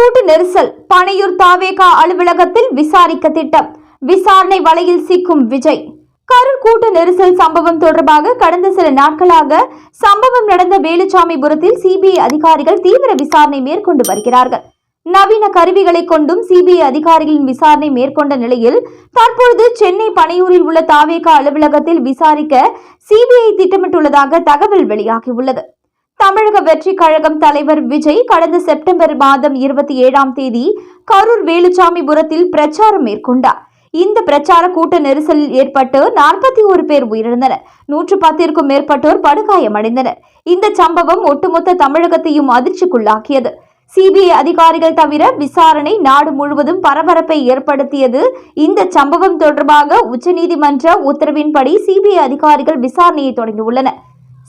கூட்டு நெரிசல் பனையூர் தாவேகா அலுவலகத்தில் விசாரிக்க திட்டம். விசாரணை வலையில் சிக்கும் விஜய். கரூர் கூட்டு நெரிசல் சம்பவம் தொடர்பாக கடந்த சில நாட்களாக சம்பவம் நடந்த வேலுச்சாமிபுரத்தில் சிபிஐ அதிகாரிகள் தீவிர விசாரணை மேற்கொண்டு வருகிறார்கள். நவீன கருவிகளை கொண்டும் சிபிஐ அதிகாரிகளின் விசாரணை மேற்கொண்ட நிலையில் தற்பொழுது சென்னை பனையூரில் உள்ள தாவேகா அலுவலகத்தில் விசாரிக்க சிபிஐ திட்டமிட்டுள்ளதாக தகவல் வெளியாகியுள்ளது. தமிழக வெற்றி கழகம் தலைவர் விஜய் கடந்த செப்டம்பர் மாதம் 27ஆம் தேதி கரூர் வேலுச்சாமிபுரத்தில் பிரச்சாரம் மேற்கொண்டார். இந்த பிரச்சார கூட்ட நெரிசலில் ஏற்பட்டு 41 பேர் உயிரிழந்தனர். 110க்கும் மேற்பட்டோர் படுகாயமடைந்தனர். இந்த சம்பவம் ஒட்டுமொத்த தமிழகத்தையும் அதிர்ச்சிக்குள்ளாக்கியது. சிபிஐ அதிகாரிகள் தவிர விசாரணை நாடு முழுவதும் பரபரப்பை ஏற்படுத்தியது. இந்த சம்பவம் தொடர்பாக உச்சநீதிமன்ற உத்தரவின்படி சிபிஐ அதிகாரிகள் விசாரணையை தொடங்கியுள்ளனர்.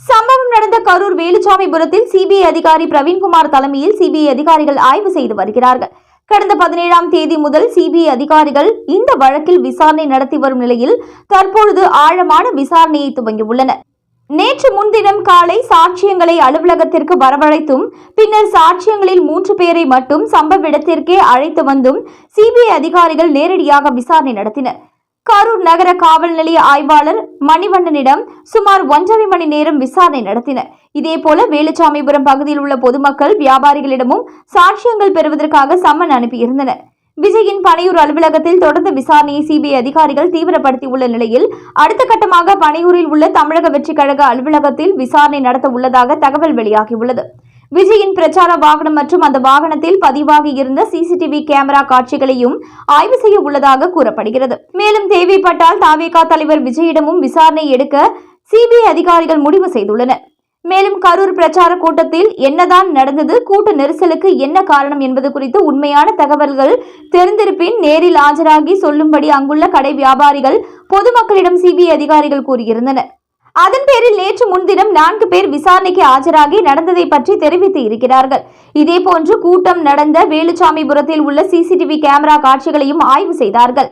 சம்பவம் நடந்த கரூர் வேலுச்சாமிபுரத்தில் சிபிஐ அதிகாரி பிரவீன்குமார் தலைமையில் சிபிஐ அதிகாரிகள் ஆய்வு செய்து வருகிறார்கள். கடந்த 17ஆம் தேதி முதல் சிபிஐ அதிகாரிகள் இந்த வழக்கில் விசாரணை நடத்தி வரும் நிலையில் தற்பொழுது ஆழமான விசாரணையை துவங்கியுள்ளனர். நேற்று முன்தினம் காலை சாட்சியங்களை அலுவலகத்திற்கு வரவழைத்தும் பின்னர் சாட்சியங்களில் 3 பேரை மட்டும் சம்பவ இடத்திற்கே அழைத்து வந்தும் சிபிஐ அதிகாரிகள் நேரடியாக விசாரணை நடத்தினர். கரூர் நகர காவல் நிலைய ஆய்வாளர் மணிவண்ணனிடம் சுமார் 1.5 மணி நேரம் விசாரணை நடத்தினர். இதேபோல வேலுச்சாமிபுரம் பகுதியில் உள்ள பொதுமக்கள் வியாபாரிகளிடமும் சாட்சியங்கள் பெறுவதற்காக சம்மன் அனுப்பியிருந்தனர். விஜயின் பனையூர் அலுவலகத்தில் தொடர்ந்து விசாரணையை சிபிஐ அதிகாரிகள் தீவிரப்படுத்தியுள்ள நிலையில் அடுத்த கட்டமாக பனையூரில் உள்ள தமிழக வெற்றி கழக அலுவலகத்தில் விசாரணை நடத்த உள்ளதாக தகவல் வெளியாகியுள்ளது. விஜயின் பிரச்சார வாகனம் மற்றும் அந்த வாகனத்தில் பதிவாகி இருந்த சிசிடிவி கேமரா காட்சிகளையும் ஆய்வு செய்ய உள்ளதாக கூறப்படுகிறது. மேலும் தேவைப்பட்டால் தாவேகா தலைவர் விஜயிடமும் விசாரணை எடுக்க சிபிஐ அதிகாரிகள் முடிவு செய்துள்ளனர். மேலும் கரூர் பிரச்சார கூட்டத்தில் என்னதான் நடந்தது, கூட்ட நெரிசலுக்கு என்ன காரணம் என்பது குறித்து உண்மையான தகவல்கள் தெரிந்திருப்பின் நேரில் ஆஜராகி சொல்லும்படி அங்குள்ள கடை வியாபாரிகள் பொதுமக்களிடம் சிபிஐ அதிகாரிகள் கூறியிருந்தனர். அதன் பேரில் நேற்று முன்தினம் 4 பேர் விசாரணைக்கு ஆஜராகி நடந்ததை பற்றி தெரிவித்து இருக்கிறார்கள். இதேபோன்று கூட்டம் நடந்த வேலுச்சாமிபுரத்தில் உள்ள சிசிடிவி கேமரா காட்சிகளையும் ஆய்வு செய்தார்கள்.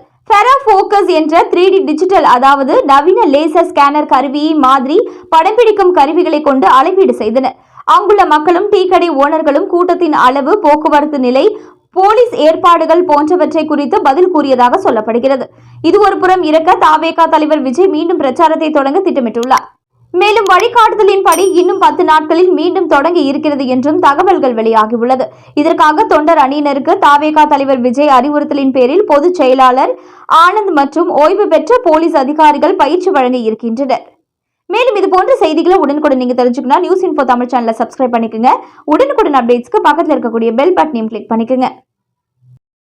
ஃபோக்கஸ் என்ற 3D டிஜிட்டல் அதாவது நவீன லேசர் ஸ்கேனர் கருவியை மாதிரி படம் பிடிக்கும் கருவிகளை கொண்டு அளவீடு செய்தனர். அங்குள்ள மக்களும் டீ கடை ஓனர்களும் கூட்டத்தின் அளவு, போக்குவரத்து நிலை, போலீஸ் ஏற்பாடுகள் போன்றவற்றை குறித்து பதில் கூறியதாக சொல்லப்படுகிறது. இது ஒரு புறம் இருக்க தாவேகா தலைவர் விஜய் மீண்டும் பிரச்சாரத்தை தொடங்க திட்டமிட்டுள்ளார். மேலும் வழிகாட்டுதலின்படி இன்னும் 10 நாட்களில் மீண்டும் தொடங்கி இருக்கிறது என்றும் தகவல்கள் வெளியாகியுள்ளது. இதற்காக தொண்டர் அணியினருக்கு தாவேகா தலைவர் விஜய் அறிவுறுத்தலின் பேரில் பொதுச் செயலாளர் ஆனந்த் மற்றும் ஓய்வு பெற்ற போலீஸ் அதிகாரிகள் பயிற்சி வழங்க இருக்கின்றனர். மேலும் இதுபோன்ற செய்திகளை உடனுக்குடன் நீங்க தெரிஞ்சுக்கணும் நியூஸ் இன்ஃபோ தமிழ் சேனலை சப்ஸ்கிரைப் பண்ணிக்கோங்க. உடனுக்குடன் அப்டேட்ஸ்க்கு பக்கத்தில் இருக்கக்கூடிய பெல் பட்டனையும் கிளிக் பண்ணிக்கோங்க.